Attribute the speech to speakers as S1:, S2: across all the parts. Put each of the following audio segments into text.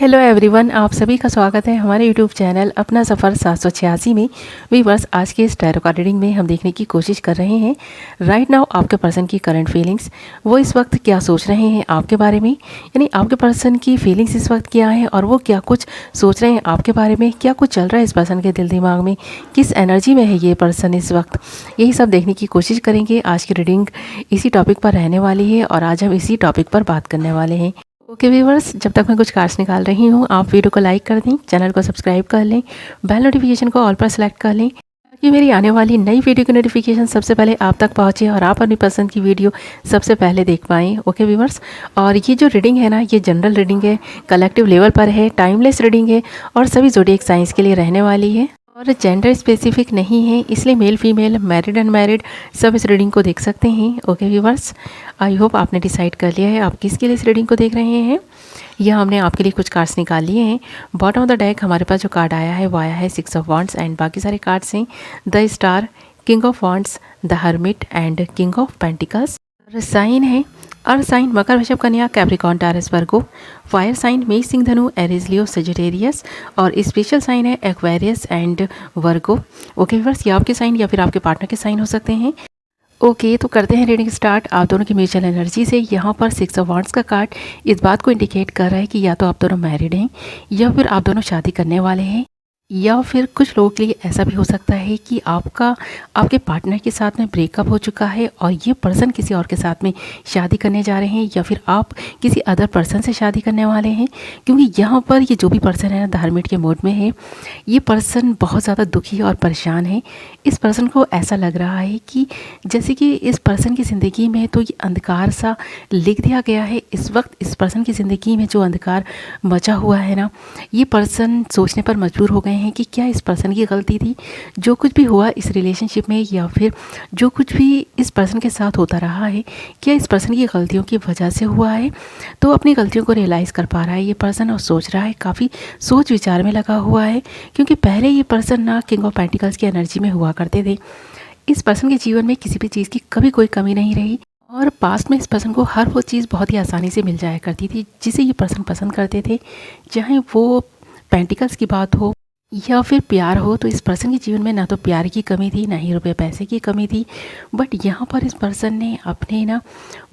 S1: Hello everyone, आप सभी का स्वागत है हमारे यूट्यूब चैनल अपना सफ़र 786 में। वीवर्स, आज के इस टैरो कार्ड रीडिंग में हम देखने की कोशिश कर रहे हैं राइट नाउ आपके पर्सन की करंट फीलिंग्स। वो इस वक्त क्या सोच रहे हैं आपके बारे में, यानी आपके पर्सन की फीलिंग्स इस वक्त क्या है और वो क्या कुछ सोच रहे हैं आपके बारे में, क्या कुछ चल रहा है इस पर्सन के दिल दिमाग में, किस एनर्जी में है ये पर्सन इस वक्त। यही सब देखने की कोशिश करेंगे। आज की रीडिंग इसी टॉपिक पर रहने वाली है और आज हम इसी टॉपिक पर बात करने वाले हैं। ओके व्यूवर्स, जब तक मैं कुछ कार्ड्स निकाल रही हूँ आप वीडियो को लाइक कर दें, चैनल को सब्सक्राइब कर लें, बेल नोटिफिकेशन को ऑल पर सेलेक्ट कर लें ताकि मेरी आने वाली नई वीडियो की नोटिफिकेशन सबसे पहले आप तक पहुँचे और आप अपनी पसंद की वीडियो सबसे पहले देख पाएँ। ओके व्यूवर्स, और ये जो रीडिंग है ना, ये जनरल रीडिंग है, कलेक्टिव लेवल पर है, टाइमलेस रीडिंग है और सभी ज़ोडिएक साइंस के लिए रहने वाली है और जेंडर स्पेसिफिक नहीं है, इसलिए मेल फीमेल मैरिड अनमैरिड सब इस रीडिंग को देख सकते हैं। ओके व्यूवर्स, आई होप आपने डिसाइड कर लिया है आप किसके लिए इस रीडिंग को देख रहे हैं। यह हमने आपके लिए कुछ कार्ड्स निकाल लिए हैं। बॉटम ऑफ द डेक हमारे पास जो कार्ड आया है वो आया है 6 ऑफ वांड्स एंड बाकी सारे कार्ड्स हैं the star, king of wands, the hermit and king of pentacles. Sign है अर्थ साइन मकर, वृषभ, कन्या, Capricorn, Taurus, Virgo. Fire sign मेष, सिंह, धनु, एरीज, लियो, सजिटेरियस और स्पेशल साइन है Aquarius and Virgo. Okay viewers, ये आपके साइन या फिर आपके पार्टनर के साइन हो सकते हैं। ओके, तो करते हैं रीडिंग स्टार्ट आप दोनों की म्यूचुअल एनर्जी से। यहाँ पर 6 ऑफ वांड्स का कार्ड इस बात को इंडिकेट कर रहा है कि या तो आप दोनों मैरिड हैं या फिर आप दोनों शादी करने वाले हैं, या फिर कुछ लोगों के लिए ऐसा भी हो सकता है कि आपके पार्टनर के साथ में ब्रेकअप हो चुका है और ये पर्सन किसी और के साथ में शादी करने जा रहे हैं, या फिर आप किसी अदर पर्सन से शादी करने वाले हैं। क्योंकि यहाँ पर ये जो भी पर्सन है ना, धार्मिक के मोड में है, ये पर्सन बहुत ज़्यादा दुखी और परेशान है। इस पर्सन को ऐसा लग रहा है कि जैसे कि इस पर्सन की ज़िंदगी में तो ये अंधकार सा लिख दिया गया है। इस वक्त इस पर्सन की ज़िंदगी में जो अंधकार मचा हुआ है ना, ये पर्सन सोचने पर मजबूर हो गए हैं कि क्या इस पर्सन की गलती थी जो कुछ भी हुआ इस रिलेशनशिप में, या फिर जो कुछ भी इस पर्सन के साथ होता रहा है क्या इस पर्सन की गलतियों की वजह से हुआ है। तो अपनी गलतियों को रियलाइज़ कर पा रहा है ये पर्सन और सोच रहा है, काफ़ी सोच विचार में लगा हुआ है। क्योंकि पहले ये पर्सन ना किंग ऑफ पेंटिकल्स की एनर्जी में हुआ करते थे। इस पर्सन के जीवन में किसी भी चीज़ की कभी कोई कमी नहीं रही और पास्ट में इस पर्सन को हर वो चीज़ बहुत ही आसानी से मिल जाया करती थी जिसे ये पर्सन पसंद करते थे, चाहे वो पेंटिकल्स की बात हो या फिर प्यार हो। तो इस पर्सन के जीवन में ना तो प्यार की कमी थी, ना ही रुपये पैसे की कमी थी। बट यहाँ पर इस पर्सन ने अपने ना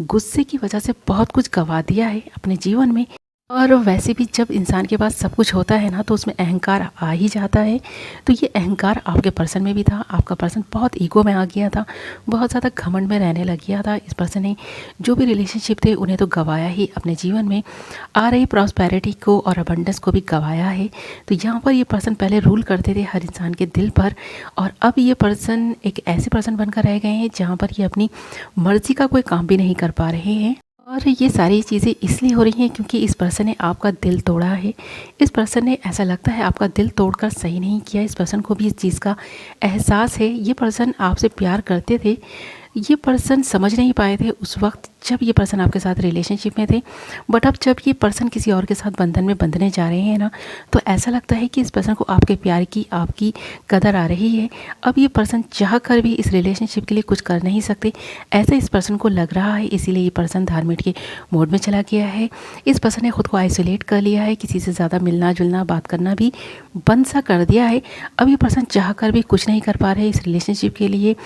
S1: गुस्से की वजह से बहुत कुछ गंवा दिया है अपने जीवन में। और वैसे भी जब इंसान के पास सब कुछ होता है ना, तो उसमें अहंकार आ ही जाता है। तो ये अहंकार आपके पर्सन में भी था। आपका पर्सन बहुत ईगो में आ गया था, बहुत ज़्यादा घमंड में रहने लग गया था। इस पर्सन ने जो भी रिलेशनशिप थे उन्हें तो गंवाया ही, अपने जीवन में आ रही प्रॉस्पेरिटी को और अबंडेंस को भी गंवाया है। तो यहाँ पर ये पर्सन पहले रूल करते थे हर इंसान के दिल पर, और अब ये पर्सन एक ऐसे पर्सन बनकर रह गए हैं जहाँ पर ये अपनी मर्जी का कोई काम भी नहीं कर पा रहे हैं। और ये सारी चीज़ें इसलिए हो रही हैं क्योंकि इस पर्सन ने आपका दिल तोड़ा है। इस पर्सन ने, ऐसा लगता है, आपका दिल तोड़कर सही नहीं किया। इस पर्सन को भी इस चीज़ का एहसास है। ये पर्सन आपसे प्यार करते थे, ये पर्सन समझ नहीं पाए थे उस वक्त जब ये पर्सन आपके साथ रिलेशनशिप में थे। बट अब जब ये पर्सन किसी और के साथ बंधन में बंधने जा रहे हैं ना, तो ऐसा लगता है कि इस पर्सन को आपके प्यार की, आपकी कदर आ रही है। अब ये पर्सन चाह कर भी इस रिलेशनशिप के लिए कुछ कर नहीं सकते, ऐसा इस पर्सन को लग रहा है। इसीलिए ये पर्सन धार्मिक के मोड में चला गया है। इस पर्सन ने खुद को आइसोलेट कर लिया है, किसी से ज़्यादा मिलना जुलना बात करना भी बंद सा कर दिया है। अब ये पर्सन चाह कर भी कुछ नहीं कर पा रहे इस रिलेशनशिप के लिए।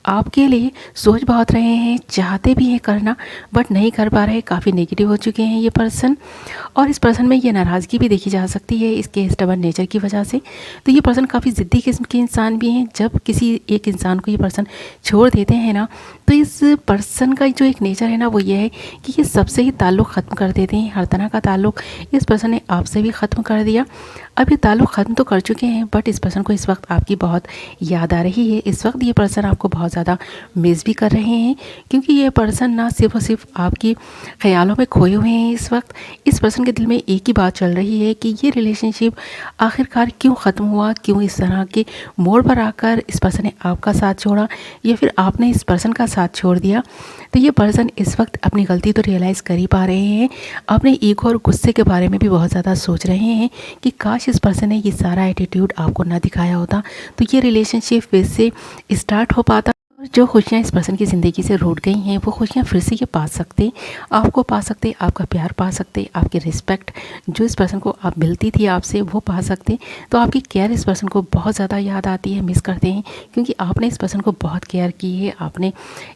S1: आपके लिए सोच बहुत रहे हैं, चाहते भी हैं करना, बट नहीं कर पा रहे। काफ़ी नेगेटिव हो चुके हैं ये पर्सन, और इस पर्सन में ये नाराज़गी भी देखी जा सकती है इसके स्टबर्न नेचर की वजह से। तो ये पर्सन काफ़ी ज़िद्दी किस्म के इंसान भी हैं। जब किसी एक इंसान को ये पर्सन छोड़ देते हैं ना, तो इस पर्सन का जो एक नेचर है ना, वो ये है कि ये सबसे ही ताल्लुक़ ख़त्म कर देते हैं। हर तरह का ताल्लुक़ इस पर्सन ने आपसे भी ख़त्म कर दिया। अब ये ताल्लुक़ ख़त्म तो कर चुके हैं, बट इस पर्सन को इस वक्त आपकी बहुत याद आ रही है। इस वक्त ये पर्सन आपको बहुत ज़्यादा मिस भी कर रहे हैं, क्योंकि ये पर्सन ना सिर्फ और सिर्फ आपकी ख्यालों में खोए हुए हैं। इस वक्त इस पर्सन के दिल में एक ही बात चल रही है कि ये रिलेशनशिप आखिरकार क्यों ख़त्म हुआ, क्यों इस तरह के मोड़ पर आकर इस पर्सन ने आपका साथ छोड़ा या फिर आपने इस पर्सन का साथ छोड़ दिया। तो ये पर्सन इस वक्त अपनी गलती तो रियलाइज़ कर ही पा रहे हैं, अपने ईगो और गुस्से के बारे में भी बहुत ज़्यादा सोच रहे हैं कि काश इस पर्सन ने ये सारा एटीट्यूड आपको ना दिखाया होता, तो ये रिलेशनशिप फिर से स्टार्ट हो पाता। और जो खुशियाँ इस पर्सन की ज़िंदगी से रूठ गई हैं वो खुशियाँ फिर से ये पा सकते, आपको पा सकते, आपका प्यार पा सकते, आपकी रिस्पेक्ट जो इस पर्सन को आप मिलती थी आपसे वो पा सकते। तो आपकी केयर इस पर्सन को बहुत ज़्यादा याद आती है, मिस करते हैं, क्योंकि आपने इस पर्सन को बहुत केयर की है। आपने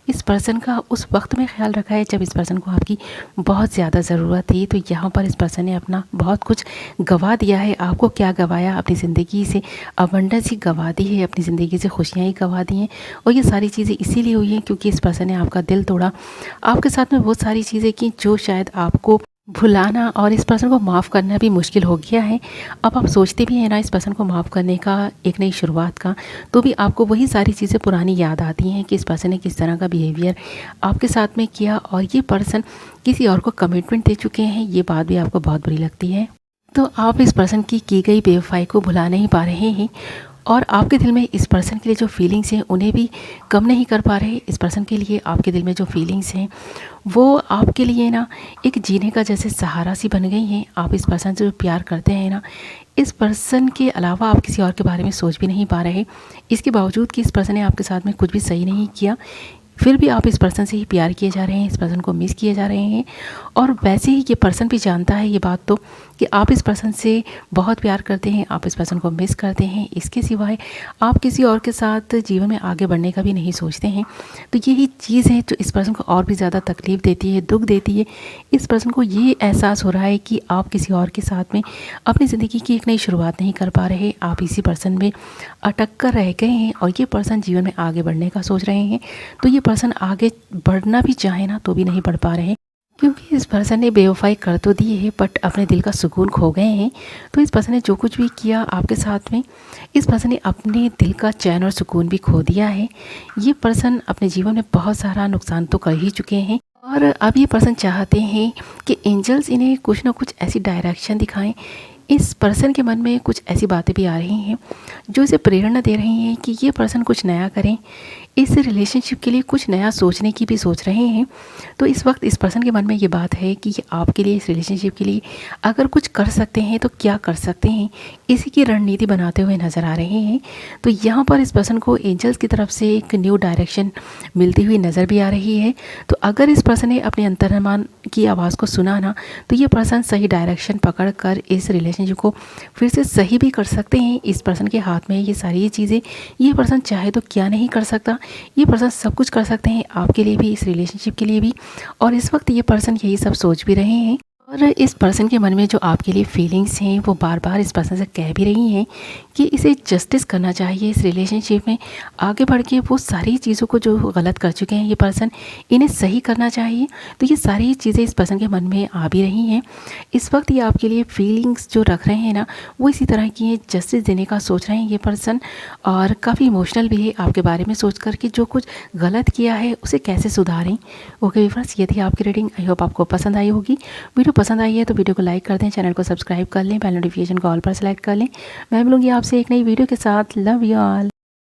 S1: इस पर्सन का उस वक्त में ख्याल रखा है जब इस पर्सन को आपकी बहुत ज़्यादा ज़रूरत थी। तो यहाँ पर इस पर्सन ने अपना बहुत कुछ गंवा दिया है। आपको क्या गंवाया? अपनी ज़िंदगी से अबंडेंस ही गंवा दी है, अपनी ज़िंदगी से खुशियाँ ही गंवा दी हैं। और ये सारी चीज़ें इसीलिए हुई हैं क्योंकि इस पर्सन ने आपका दिल तोड़ा, आपके साथ में बहुत सारी चीज़ें की जो शायद आपको भुलाना और इस पर्सन को माफ़ करना भी मुश्किल हो गया है। अब आप सोचते भी हैं ना इस पर्सन को माफ़ करने का, एक नई शुरुआत का, तो भी आपको वही सारी चीज़ें पुरानी याद आती हैं कि इस पर्सन ने किस तरह का बिहेवियर आपके साथ में किया और ये पर्सन किसी और को कमिटमेंट दे चुके हैं। ये बात भी आपको बहुत बुरी लगती है। तो आप इस पर्सन की गई बेवफाई को भुला नहीं पा रहे हैं और आपके दिल में इस पर्सन के लिए जो फीलिंग्स हैं उन्हें भी कम नहीं कर पा रहे। इस पर्सन के लिए आपके दिल में जो फीलिंग्स हैं वो आपके लिए ना एक जीने का जैसे सहारा सी बन गई हैं। आप इस पर्सन से जो प्यार करते हैं ना, इस पर्सन के अलावा आप किसी और के बारे में सोच भी नहीं पा रहे। इसके बावजूद कि इस पर्सन ने आपके साथ में कुछ भी सही नहीं किया, फिर भी आप इस पर्सन से ही प्यार किए जा रहे हैं, इस पर्सन को मिस किए जा रहे हैं। और वैसे ही ये पर्सन भी जानता है ये बात तो कि आप इस पर्सन से बहुत प्यार करते हैं, आप इस पर्सन को मिस करते हैं। इसके सिवाय आप किसी और के साथ जीवन में आगे बढ़ने का भी नहीं सोचते हैं। तो यही चीज़ है जो इस पर्सन को और भी ज़्यादा तकलीफ़ देती है, दुख देती है। इस पर्सन को ये एहसास हो रहा है कि आप किसी और के साथ में अपनी ज़िंदगी की एक नई शुरुआत नहीं कर पा रहे, आप इसी पर्सन में अटक कर रह गए हैं और ये पर्सन जीवन में आगे बढ़ने का सोच रहे हैं। तो ये पर्सन आगे बढ़ना भी चाहे ना तो भी नहीं बढ़ पा रहे, क्योंकि इस पर्सन ने बेवफाई कर तो दी है बट अपने दिल का सुकून खो गए हैं। तो इस पर्सन ने जो कुछ भी किया आपके साथ में, इस पर्सन ने अपने दिल का चैन और सुकून भी खो दिया है। ये पर्सन अपने जीवन में बहुत सारा नुकसान तो कर ही चुके हैं और अब ये पर्सन चाहते हैं कि एंजल्स इन्हें कुछ ना कुछ ऐसी डायरेक्शन दिखाएं। इस पर्सन के मन में कुछ ऐसी बातें भी आ रही हैं जो इसे प्रेरणा दे रही हैं कि ये पर्सन कुछ नया करें, इस रिलेशनशिप के लिए कुछ नया सोचने की भी सोच रहे हैं। तो इस वक्त इस पर्सन के मन में ये बात है कि ये आपके लिए, इस रिलेशनशिप के लिए अगर कुछ कर सकते हैं तो क्या कर सकते हैं, इसी की रणनीति बनाते हुए नज़र आ रहे हैं। तो यहाँ पर इस पर्सन को एंजल्स की तरफ से एक न्यू डायरेक्शन मिलती हुई नज़र भी आ रही है। तो अगर इस पर्सन ने अपने अंतर्मन की आवाज़ को सुना ना, तो ये पर्सन सही डायरेक्शन पकड़ कर इस रिलेशनशिप को फिर से सही भी कर सकते हैं। इस पर्सन के हाथ में ये सारी चीज़ें, ये पर्सन चाहे तो क्या नहीं कर सकता। ये पर्सन सब कुछ कर सकते हैं आपके लिए भी, इस रिलेशनशिप के लिए भी। और इस वक्त ये पर्सन यही सब सोच भी रहे हैं और इस पर्सन के मन में जो आपके लिए फीलिंग्स हैं वो बार बार इस पर्सन से कह भी रही हैं कि इसे जस्टिस करना चाहिए। इस रिलेशनशिप में आगे बढ़ के वो सारी चीज़ों को जो गलत कर चुके हैं ये पर्सन, इन्हें सही करना चाहिए। तो ये सारी चीज़ें इस पर्सन के मन में आ भी रही हैं। इस वक्त ये आपके लिए फीलिंग्स जो रख रहे हैं ना, वो इसी तरह की है, जस्टिस देने का सोच रहे हैं ये पर्सन और काफ़ी इमोशनल भी है आपके बारे में सोच कर कि जो कुछ गलत किया है उसे कैसे सुधारें। ओके व्यूअर्स, ये थी आपकी रीडिंग। आई होप आपको पसंद आई होगी। वीडियो पसंद आई है तो वीडियो को लाइक कर दें, चैनल को सब्सक्राइब कर लें, बेल नोटिफिकेशन को ऑल पर सेलेक्ट कर लें। मैं मिलूंगी आपसे एक नई वीडियो के साथ। Love you all.